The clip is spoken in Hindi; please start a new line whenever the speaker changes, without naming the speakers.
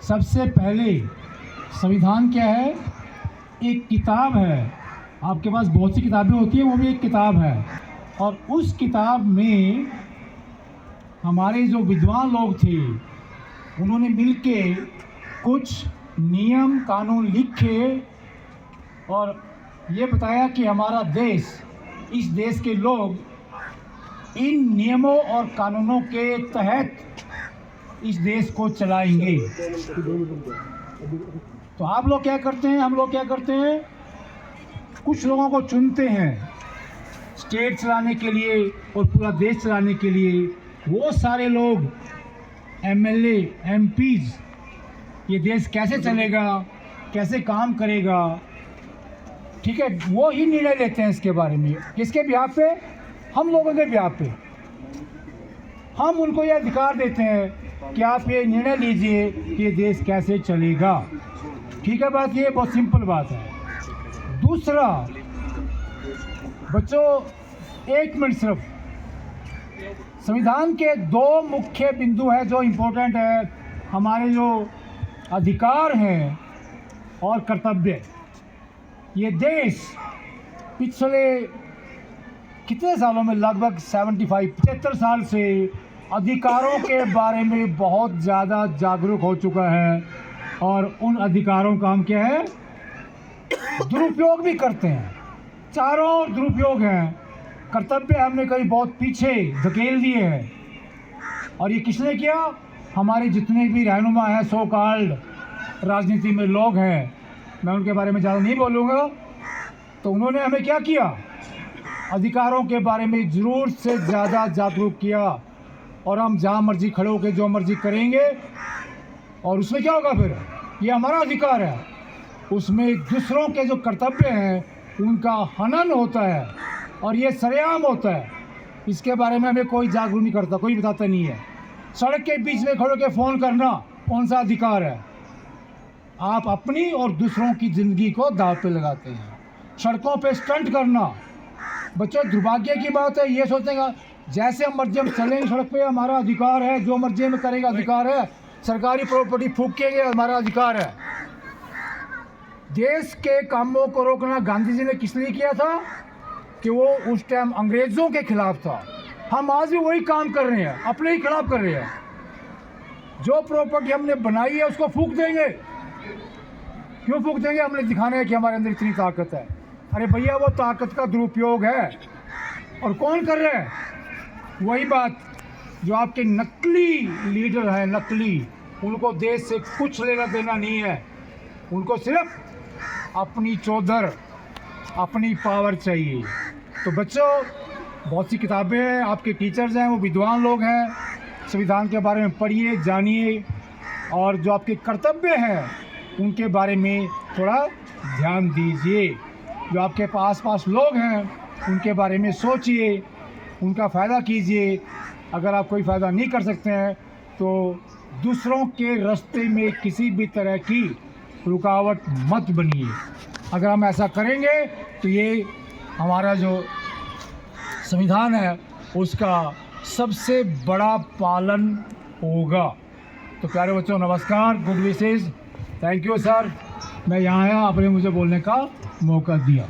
सबसे पहले संविधान क्या है? एक किताब है। आपके पास बहुत सी किताबें होती हैं, वो भी एक किताब है। और उस किताब में हमारे जो विद्वान लोग थे उन्होंने मिलके कुछ नियम कानून लिखे और ये बताया कि हमारा देश, इस देश के लोग इन नियमों और कानूनों के तहत इस देश को चलाएंगे। तो आप लोग क्या करते हैं, हम लोग क्या करते हैं, कुछ लोगों को चुनते हैं स्टेट चलाने के लिए और पूरा देश चलाने के लिए। वो सारे लोग एमएलए, एमपीज, ये देश कैसे चलेगा, कैसे काम करेगा, ठीक है, वो ही निर्णय लेते हैं इसके बारे में। किसके बिहाफ पे? हम लोगों के बिहाफ पे। हम उनको ये अधिकार देते हैं कि आप ये निर्णय लीजिए कि ये देश कैसे चलेगा। ठीक है बात, ये बहुत सिंपल बात है। दूसरा, बच्चों एक मिनट सिर्फ, संविधान के दो मुख्य बिंदु हैं जो इम्पोर्टेंट है। हमारे जो अधिकार हैं और कर्तव्य। ये देश पिछले कितने सालों में, लगभग 75 साल से अधिकारों के बारे में बहुत ज़्यादा जागरूक हो चुका है और उन अधिकारों का हम क्या है, दुरुपयोग भी करते हैं। चारों ओर दुरुपयोग हैं। कर्तव्य हमने कहीं बहुत पीछे धकेल दिए हैं। और ये किसने किया? हमारे जितने भी रहनुमा हैं, सो कॉल्ड राजनीति में लोग हैं, मैं उनके बारे में ज़्यादा नहीं बोलूँगा। तो उन्होंने हमें क्या किया? अधिकारों के बारे में ज़रूरत से ज़्यादा जागरूक किया और हम जहाँ मर्जी खड़े होकर जो मर्जी करेंगे। और उसमें क्या होगा फिर? ये हमारा अधिकार है, उसमें दूसरों के जो कर्तव्य हैं उनका हनन होता है और ये सरेआम होता है। इसके बारे में हमें कोई जागरूक नहीं करता, कोई बताता नहीं है। सड़क के बीच में खड़े होकर फ़ोन करना कौन सा अधिकार है? आप अपनी और दूसरों की ज़िंदगी को दांव पे लगाते हैं। सड़कों पे स्टंट करना, बच्चों दुर्भाग्य की बात है। ये सोचेगा जैसे हम मर्जी हम चलेंगे सड़क पे, हमारा अधिकार है, जो मर्जी में करेगा अधिकार है। सरकारी प्रॉपर्टी फूकेंगे, हमारा अधिकार है। देश के कामों को रोकना गांधी जी ने किस लिए किया था? कि वो उस टाइम अंग्रेज़ों के खिलाफ था। हम आज भी वही काम कर रहे हैं, अपने ही खिलाफ कर रहे हैं। जो प्रॉपर्टी हमने बनाई है उसको फूक देंगे। क्यों फूक देंगे? हमने दिखाना है कि हमारे अंदर इतनी ताकत है। अरे भैया, वो ताकत का दुरुपयोग है। और कौन कर रहे हैं? वही बात जो आपके नकली लीडर हैं, नकली, उनको देश से कुछ लेना देना नहीं है। उनको सिर्फ अपनी चौधर, अपनी पावर चाहिए। तो बच्चों, बहुत सी किताबें हैं, आपके टीचर्स हैं, वो विद्वान लोग हैं। संविधान के बारे में पढ़िए, जानिए और जो आपके कर्तव्य हैं उनके बारे में थोड़ा ध्यान दीजिए। जो आपके पास लोग हैं उनके बारे में सोचिए, उनका फ़ायदा कीजिए। अगर आप कोई फ़ायदा नहीं कर सकते हैं तो दूसरों के रास्ते में किसी भी तरह की रुकावट मत बनिए। अगर हम ऐसा करेंगे तो ये हमारा जो संविधान है उसका सबसे बड़ा पालन होगा। तो प्यारे बच्चों, नमस्कार, good wishes, thank you sir. मैं यहाँ आया, आपने मुझे बोलने का मौका दिया।